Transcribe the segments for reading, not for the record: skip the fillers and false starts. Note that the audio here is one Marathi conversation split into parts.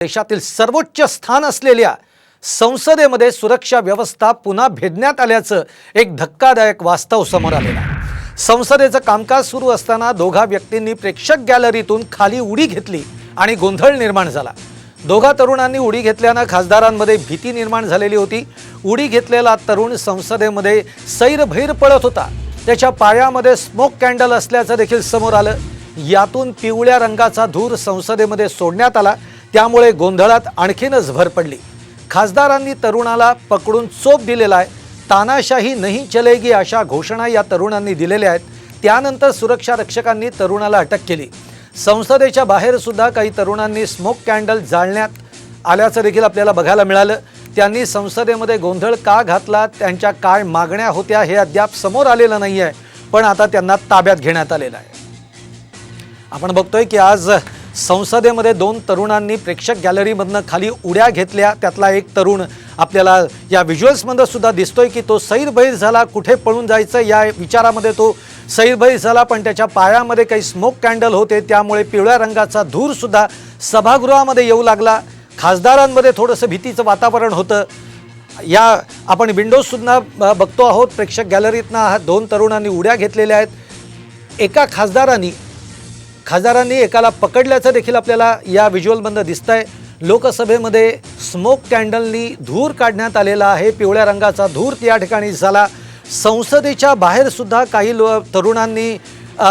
देशातील सर्वोच्च स्थान असलेल्या संसदेमध्ये सुरक्षा व्यवस्था पुन्हा भेदण्यात आल्याचं एक धक्कादायक वास्तव समोर आलेलं आहे। संसदेचं कामकाज सुरू असताना दोघा व्यक्तींनी प्रेक्षक गॅलरीतून खाली उडी घेतली आणि गोंधळ निर्माण झाला। दोघा तरुणांनी उडी घेतल्याने खासदारांमध्ये भीती निर्माण झालेली होती। उडी घेतलेला तरुण संसदेमध्ये सैरभैर पळत होता। त्याच्या पायामध्ये स्मोक कॅन्डल असल्याचं देखील समोर आलं। यातून पिवळ्या रंगाचा धूर संसदेमध्ये सोडण्यात आला, त्यामुळे गोंधळात आणखीनच भर पडली। खासदारांनी तरुणाला पकडून चोप दिलेला आहे। तानाशाही नहीं चलेगी अशा घोषणा या तरुणांनी दिलेल्या आहेत। त्यानंतर सुरक्षा रक्षकांनी तरुणाला अटक केली। संसदेच्या बाहेर सुद्धा काही तरुणांनी स्मोक कॅन्डल जाळण्यात आल्याचं देखील आपल्याला बघायला मिळालं। त्यांनी संसदेमध्ये गोंधळ का घातला, त्यांच्या काय मागण्या होत्या हे अद्याप समोर आलेलं नाही आहे, पण आता त्यांना ताब्यात घेण्यात आलेलं आहे। आपण बघतोय की आज संसदेमध्ये दोन तरुणांनी प्रेक्षक गॅलरीमधनं खाली उड्या घेतल्या। त्यातला एक तरुण आपल्याला या व्हिज्युअल्समध्ये सुद्धा दिसतोय की तो सैरभैर झाला, कुठे पळून जायचं या विचारामध्ये तो सैरभैर झाला, पण त्याच्या पायामध्ये काही स्मोक कॅन्डल होते, त्यामुळे पिवळ्या रंगाचा धूर सुद्धा सभागृहामध्ये येऊ लागला। खासदारांमध्ये थोडंसं भीतीचं वातावरण होतं। या आपण विंडोज सुद्धा बघतो आहोत। प्रेक्षक गॅलरीतनं दोन तरुणांनी उड्या घेतलेल्या आहेत। एका खासदारांनी एकाला पकडल्याचं देखील आपल्याला या व्हिज्युअलमध्ये दिसतंय। लोकसभेमध्ये स्मोक कॅन्डलनी धूर काढण्यात आलेला आहे। पिवळ्या रंगाचा धूर त्या ठिकाणी झाला। संसदेच्या बाहेर सुद्धा काही तरुणांनी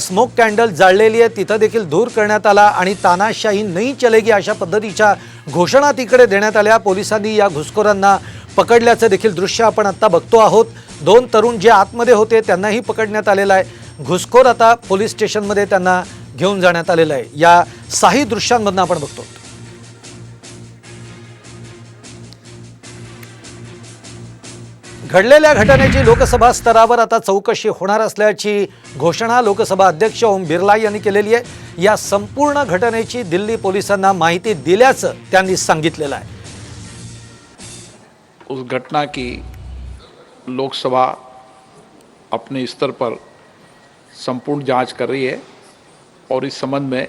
स्मोक कॅन्डल जाळलेली आहे, तिथं देखील धूर करण्यात आला आणि तानाशाही नहीं चलेगी अशा पद्धतीच्या घोषणा तिकडे देण्यात आल्या। पोलिसांनी या घुसखोरांना पकडल्याचं देखील दृश्य आपण आता बघतो आहोत। दोन तरुण जे आतमध्ये होते त्यांनाही पकडण्यात आलेलं आहे। घुसखोर आता पोलीस स्टेशनमध्ये त्यांना घेऊन जाण्यात आलेलं आहे। या काही दृश्यांमधून आपण बघतो। घडलेल्या घटनेची लोकसभा स्तरावर आता चौकशी होणार असल्याची घोषणा लोकसभा अध्यक्ष ओम बिर्ला यांनी केलेली आहे। या संपूर्ण घटनेची दिल्ली पोलिसांना माहिती दिल्याचं त्यांनी सांगितलेलं आहे। उस घटना की लोकसभा अपने स्तर पर संपूर्ण जांच कर रही है और इस संबंध में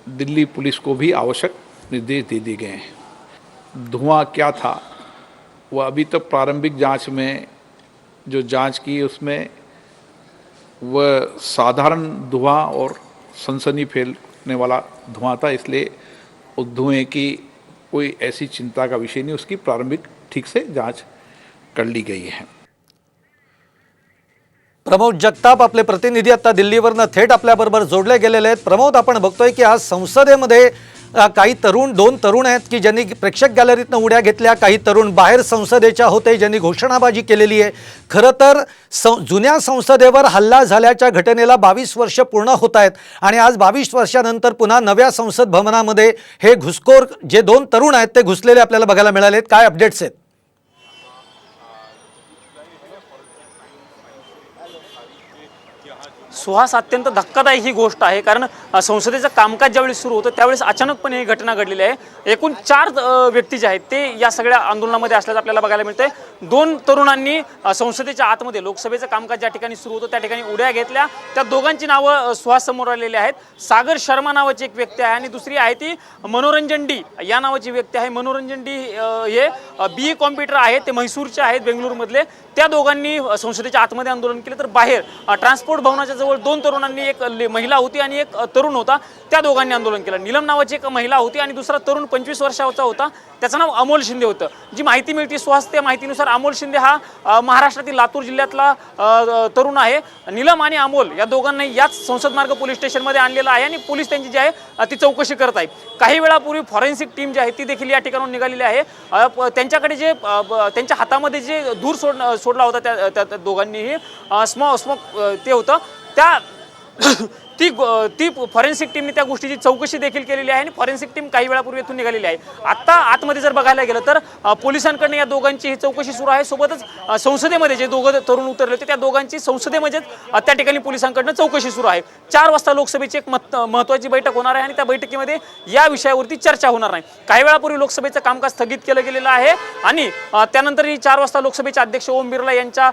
दिल्ली पुलिस को भी आवश्यक निर्देश दे दिए गए हैं। धुआं क्या था वह अभी तक प्रारंभिक जांच में जो जांच की उसमें वह साधारण धुआं और सनसनी फैलने वाला धुआं था, इसलिए उस धुएं की कोई ऐसी चिंता का विषय नहीं। उसकी प्रारंभिक ठीक से जांच कर ली गई है। प्रमोद जगताप आपले प्रतिनिधी आता दिल्लीवरनं थेट आपल्याबरोबर जोडले गेलेले आहेत। प्रमोद, आपण बघतोय की आज संसदेमध्ये काही दोन तरुण आहेत की ज्यांनी प्रेक्षक गॅलरीतनं उड्या घेतल्या। काही तरुण बाहेर संसदेच्या होते ज्यांनी घोषणाबाजी केलेली आहे। खरं तर जुन्या संसदेवर हल्ला झाल्याच्या घटनेला 22 वर्ष पूर्ण होत आहेत आणि आज 22 वर्षानंतर पुन्हा नव्या संसद भवनामध्ये हे घुसखोर जे दोन तरुण आहेत ते घुसलेले आपल्याला बघायला मिळाले आहेत। काय अपडेट्स आहेत? सुहास, अत्यंत धक्कादायक ही गोष्ट आहे, कारण संसदेचं कामकाज ज्यावेळी सुरू होतं त्यावेळेस अचानकपणे ही घटना घडलेली आहे। एकूण 4 व्यक्ती जे आहेत ते या सगळ्या आंदोलनामध्ये असल्याचं आपल्याला बघायला मिळतंय। दोन तरुणांनी संसदेच्या आतमध्ये लोकसभेचं कामकाज ज्या ठिकाणी सुरू होतं त्या ठिकाणी उड्या घेतल्या। त्या दोघांची नावं सुहास समोर आलेली आहेत। सागर शर्मा नावाची एक व्यक्ती आहे आणि दुसरी आहे ती मनोरंजन डी या नावाची व्यक्ती आहे। मनोरंजन डी हे BA कॉम्प्युटर आहेत, ते म्हैसूरचे आहेत, बेंगळुरूमधले। त्या दोघांनी संसदेच्या आतमध्ये आंदोलन केलं, तर बाहेर ट्रान्सपोर्ट भवनाच्या जवळ दोन तरुणांनी, एक महिला होती आणि एक तरुण होता, त्या दोघांनी आंदोलन केलं। नीलम नावाची एक महिला होती आणि दुसरा तरुण 25 वर्षाचा होता, त्याचं नाव अमोल शिंदे होतं। जी माहिती मिळते सुहास, त्या माहितीनुसार अमोल शिंदे हा महाराष्ट्रातील लातूर जिल्ह्यातला तरुण आहे। नीलम आणि अमोल या दोघांनाही याच संसद मार्ग पोलीस स्टेशनमध्ये आणलेलं आहे आणि पोलीस त्यांची जी आहे ती चौकशी करत आहे। काही वेळापूर्वी फॉरेन्सिक टीम जी आहे ती देखील या ठिकाणाहून निघालेली आहे। त्यांच्याकडे जे त्यांच्या हातामध्ये जे धूर सोडला होता त्या दोघांनीही स्मोक ते होतं, त्या ती फॉरेन्सिक टीमने त्या गोष्टीची चौकशी देखील केलेली आहे आणि फॉरेन्सिक टीम काही वेळापूर्वी इथून निघालेली आहे। आता आतमध्ये जर बघायला गेलं तर पोलिसांकडून या दोघांची ही चौकशी सुरू आहे। सोबतच संसदेमध्ये जे दोघं तरुण उतरले होते त्या दोघांची संसदेमध्येच त्या ठिकाणी पोलिसांकडून चौकशी सुरू आहे। 4 वाजता लोकसभेची एक महत्त्वाची बैठक होणार आहे आणि त्या बैठकीमध्ये या विषयावरती चर्चा होणार नाही। काही वेळापूर्वी लोकसभेचं कामकाज स्थगित केलं गेलेलं आहे आणि त्यानंतर ही 4 वाजता लोकसभेचे अध्यक्ष ओम बिर्ला यांच्या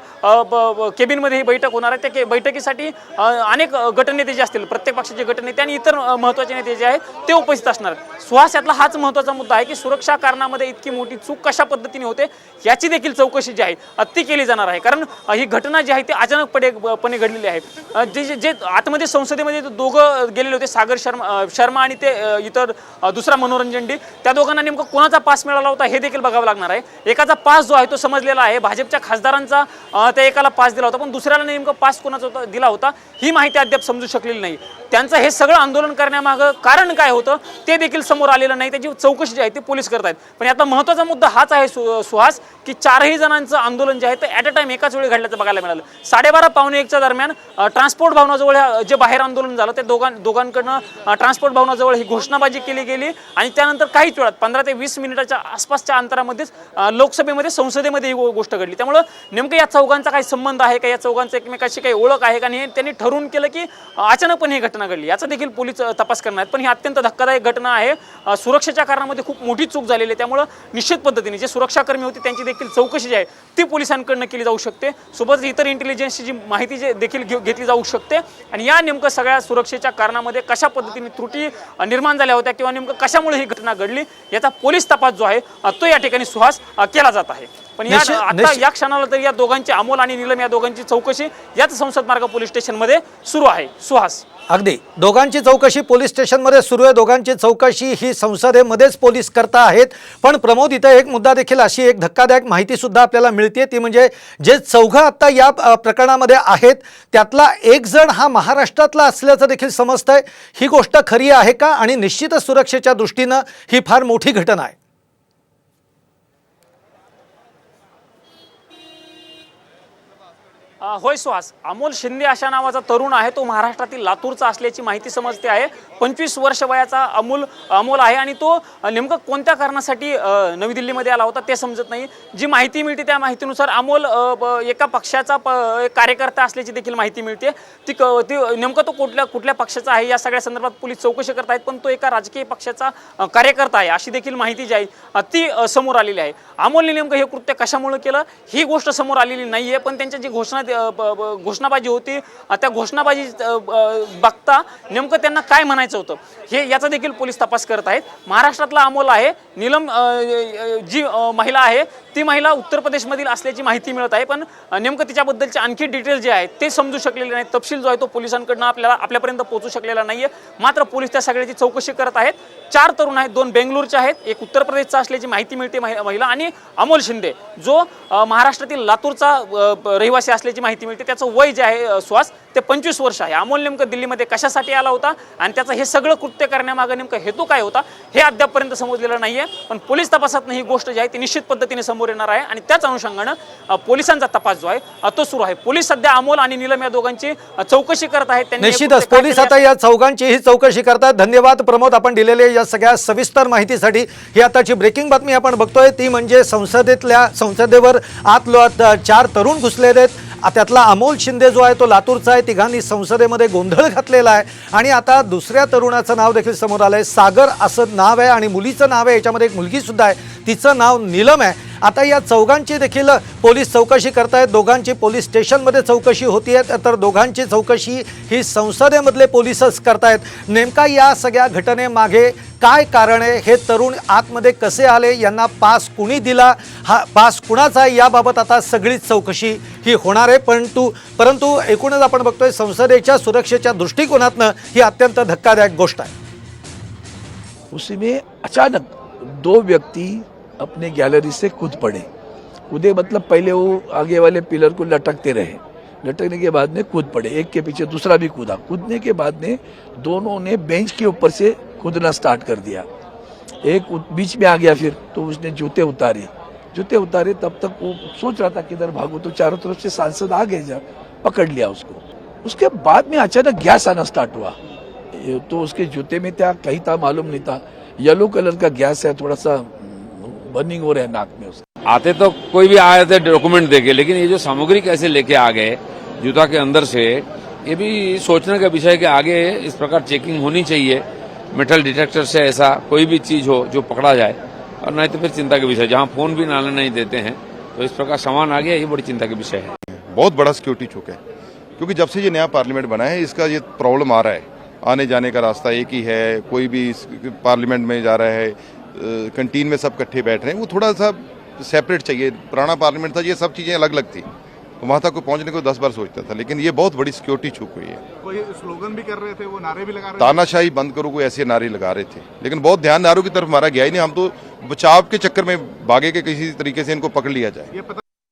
केबिनमध्ये ही बैठक होणार आहे। त्या बैठकीसाठी अनेक गटनेते जे असतील, प्रत्येक पक्षाचे गट नेते आणि इतर महत्त्वाचे नेते जे आहेत ते उपस्थित असणार आहेत. सुहास, यातला हाच महत्त्वाचा मुद्दा आहे की सुरक्षा कारणामध्ये इतकी मोठी चूक कशा पद्धतीने होते याची देखील चौकशी जी आहे ती केली जाणार आहे. कारण ही घटना जी आहे ती अचानकपणे घडलेली आहे. जे आतमध्ये संसदेमध्ये दोघं गेलेले होते, सागर शर्मा आणि ते इतर दुसरा मनोरंजन डी, त्या दोघांना नेमकं कोणाचा पास मिळाला होता हे देखील बघावं लागणार आहे. एकाचा पास जो आहे तो समजलेला आहे, भाजपच्या खासदारांचा त्या एकाला पास दिला होता, पण दुसऱ्याला नेमकं पास कोणाचा दिला होता ही माहिती अद्याप समजू शकलेली नाही. त्यांचं हे सगळं आंदोलन करण्यामागं कारण काय होतं ते देखील समोर आलेलं नाही. त्याची चौकशी जी आहे ती पोलीस करत आहेत. पण यातला महत्त्वाचा मुद्दा हाच आहे सुहास की 4ही जणांचं आंदोलन जे आहे ते ॲट अ टाइम एकाच वेळी घडल्याचं बघायला मिळालं. 12:30 पावणे 1च्या दरम्यान ट्रान्सपोर्ट भवनाजवळ जे बाहेर आंदोलन झालं ते दोघांकडनं ट्रान्सपोर्ट भवनाजवळ ही घोषणाबाजी केली गेली आणि त्यानंतर काहीच वेळात 15 ते 20 मिनिटाच्या आसपासच्या अंतरामध्येच लोकसभेमध्ये संसदेमध्ये ही गोष्ट घडली. त्यामुळं नेमकं या चौघांचा काही संबंध आहे का, या चौघांचा एकमेकाशी काही ओळख आहे का, आणि त्यांनी ठरवून केलं की अचानकपणे ही घटना घडली याचा देखील पोलीस तपास करणार आहेत. पण ही अत्यंत धक्कादायक घटना आहे. सुरक्षेच्या कारणामध्ये खूप मोठी चूक झालेली आहे. त्यामुळं निश्चित पद्धतीने जे सुरक्षाकर्मी होते त्यांची देखील चौकशी जी आहे ती पोलिसांकडनं केली जाऊ शकते. सोबतच इतर इंटेलिजन्सची जी माहिती जे देखील घेतली जाऊ शकते आणि या नेमकं सगळ्या सुरक्षेच्या कारणामध्ये कशा पद्धतीने त्रुटी निर्माण झाल्या होत्या किंवा नेमकं कशामुळे ही घटना घडली याचा पोलीस तपास जो आहे तो या ठिकाणी सुहास केला जात आहे. पण या क्षणाला तरी या दोघांची, अमोल आणि नीलम या दोघांची चौकशी याच संसद मार्ग पोलीस स्टेशनमध्ये सुरू आहे. सुहास, अगदी दोघांची चौकशी पोलीस स्टेशनमध्ये सुरू आहे. दोघांची चौकशी ही संसदेमध्येच पोलीस करता आहेत. पण प्रमोद, इथं एक मुद्दा देखील, अशी एक धक्कादायक माहिती सुद्धा आपल्याला मिळते, ती म्हणजे जे चौघं आता या प्रकरणामध्ये आहेत त्यातला एक जण हा महाराष्ट्रातला असल्याचं देखील समजतंय. ही गोष्ट खरी आहे का? आणि निश्चितच सुरक्षेच्या दृष्टीनं ही फार मोठी घटना आहे. होय सुहास, अमोल शिंदे अशा नावाचा तरुण आहे, तो महाराष्ट्रातील लातूरचा असल्याची माहिती समजते आहे. 25 वर्ष वयाचा अमोल आहे आणि तो नेमकं कोणत्या कारणासाठी नवी दिल्लीमध्ये आला होता ते समजत नाही. जी माहिती मिळते त्या माहितीनुसार अमोल एका पक्षाचा कार्यकर्ता असल्याची देखील माहिती मिळते. ती नेमकं तो कुठल्या पक्षाचा आहे या सगळ्या संदर्भात पोलीस चौकशी करत आहेत. पण तो एका राजकीय पक्षाचा कार्यकर्ता आहे अशी देखील माहिती जी आहे ती समोर आलेली आहे. अमोलने नेमकं हे कृत्य कशामुळे केलं ही गोष्ट समोर आलेली नाही आहे. पण त्यांच्या जी घोषणाबाजी होती त्या घोषणाबाजी बघता नेमकं त्यांना काय म्हणायचं होतं हे याचा देखील पोलीस तपास करत आहेत. महाराष्ट्रातला अमोल आहे. नीलम जी महिला आहे ती महिला उत्तर प्रदेशमधील असल्याची माहिती मिळत आहे. पण नेमकं तिच्याबद्दलचे आणखी डिटेल्स जे आहेत ते समजू शकलेले नाहीत. तपशील जो आहे तो पोलिसांकडनं आपल्यापर्यंत पोहोचू शकलेला नाहीये. मात्र पोलीस त्या सगळ्याची चौकशी करत आहेत. 4 तरुण आहेत, 2 बेंगळूरचे आहेत, एक उत्तर प्रदेशचा असल्याची माहिती मिळते महिला, आणि अमोल शिंदे जो महाराष्ट्रातील लातूरचा रहिवासी असल्याची माहिती मिळते. त्याचं वय जे आहे सुहास ते 25 वर्ष आहे. अमोल नेमकं दिल्लीमध्ये कशासाठी आला होता आणि त्याचं हे सगळं कृत्य करण्यामागे नेमकं हेतू काय होता हे अद्यापपर्यंत समजलेलं नाहीये. पण पोलीस तपासातनं ही गोष्ट जी आहे ती निश्चित पद्धतीने समोर येणार आहे आणि त्याच अनुषंगानं पोलिसांचा तपास जो आहे तो सुरू आहे. पोलीस सध्या अमोल आणि नीलम या दोघांची चौकशी करत आहेत. निश्चितच पोलीस आता या चौघांची ही चौकशी करतात. धन्यवाद प्रमोद, आपण दिलेले या सगळ्या सविस्तर माहितीसाठी. ही आताची ब्रेकिंग बातमी आपण बघतोय ती म्हणजे संसदेवर आत 4 तरुण घुसलेले आहेत. त्यातला अमोल शिंदे जो आहे तो लातूरचा आहे. तिघांनी संसदेमध्ये गोंधळ घातलेला आहे आणि आता दुसऱ्या तरुणाचं नाव देखील समोर आलंय. सागर असं नाव आहे आणि मुलीचं नाव आहे. याच्यामध्ये एक मुलगी सुद्धा आहे, तिचं नाव नीलम आहे. आता या चौघांची देखील पोलीस चौकशी करतायत. दोघांची पोलीस स्टेशनमध्ये चौकशी होतीये, तर दोघांची चौकशी ही संसदेमधले पोलीसच करतायत. नेमका या सगळ्या घटनेमागे काय कारण आहे, हे तरुण आतमध्ये कसे आले, यांना पास कुणी दिला, हा पास कुणाचा आहे, याबाबत आता सगळीच चौकशी ही होणार आहे. परंतु एकूणच आपण बघतोय संसदेच्या सुरक्षेच्या दृष्टिकोनातनं ही अत्यंत धक्कादायक गोष्ट आहे. उसी में अचानक 2 व्यक्ति अपने गैलरी से कूदे मतलब पहले वो आगे वाले पिलर को लटकते रहे, लटकने के बाद में कूद पड़े, एक के पीछे दूसरा भी कूदा. कूदने के बाद में दोनों ने बेंच के ऊपर से कूदना स्टार्ट कर दिया. एक बीच में आ गया, फिर तो उसने जूते उतारे. तब तक वो सोच रहा था किधर भागो, तो चारों तरफ से सांसद आ गए, जब पकड़ लिया उसको. उसके बाद में अचानक गैस आना स्टार्ट हुआ. तो उसके जूते में क्या कहीं था मालूम नहीं था. येलो कलर का गैस है, थोड़ा सा बर्निंग हो रहा है नाक में उसके. आते तो कोई भी आए थे डॉक्यूमेंट देके, लेकिन ये जो सामग्री कैसे लेके आ गए जूता के अंदर से, ये भी सोचने का विषय है कि आगे इस प्रकार चेकिंग होनी चाहिए. मेटल डिटेक्टर से ऐसा कोई भी चीज हो जो पकड़ा जाए, और नहीं तो फिर चिंता के विषय. जहाँ फोन भी नाले नहीं देते हैं तो इस प्रकार सामान आ गया, ये बड़ी चिंता के विषय है. बहुत बड़ा सिक्योरिटी चौक है. क्योंकि जब से ये नया पार्लियामेंट बना है इसका ये प्रॉब्लम आ रहा है, आने जाने का रास्ता एक ही है, कोई भी पार्लियामेंट में जा रहा है, कैंटीन में सब इकट्ठे बैठ रहे हैं, वो थोड़ा सा सेपरेट चाहिए। पुराना पार्लियामेंट था, ये सब चीज़ें अलग अलग थी, तो वहाँ तक को पहुँचने को 10 बार सोचता था, लेकिन ये बहुत बड़ी सिक्योरिटी छूट हुई है। कोई स्लोगन भी कर रहे थे, वो नारे भी लगा रहे थे, तानाशाही बंद करो, कोई ऐसे नारे लगा रहे थे, लेकिन बहुत ध्यान नारों की तरफ हमारा गया ही नहीं। हम तो बचाव के चक्कर में भागे कि किसी तरीके से इनको पकड़ लिया जाए। ये पता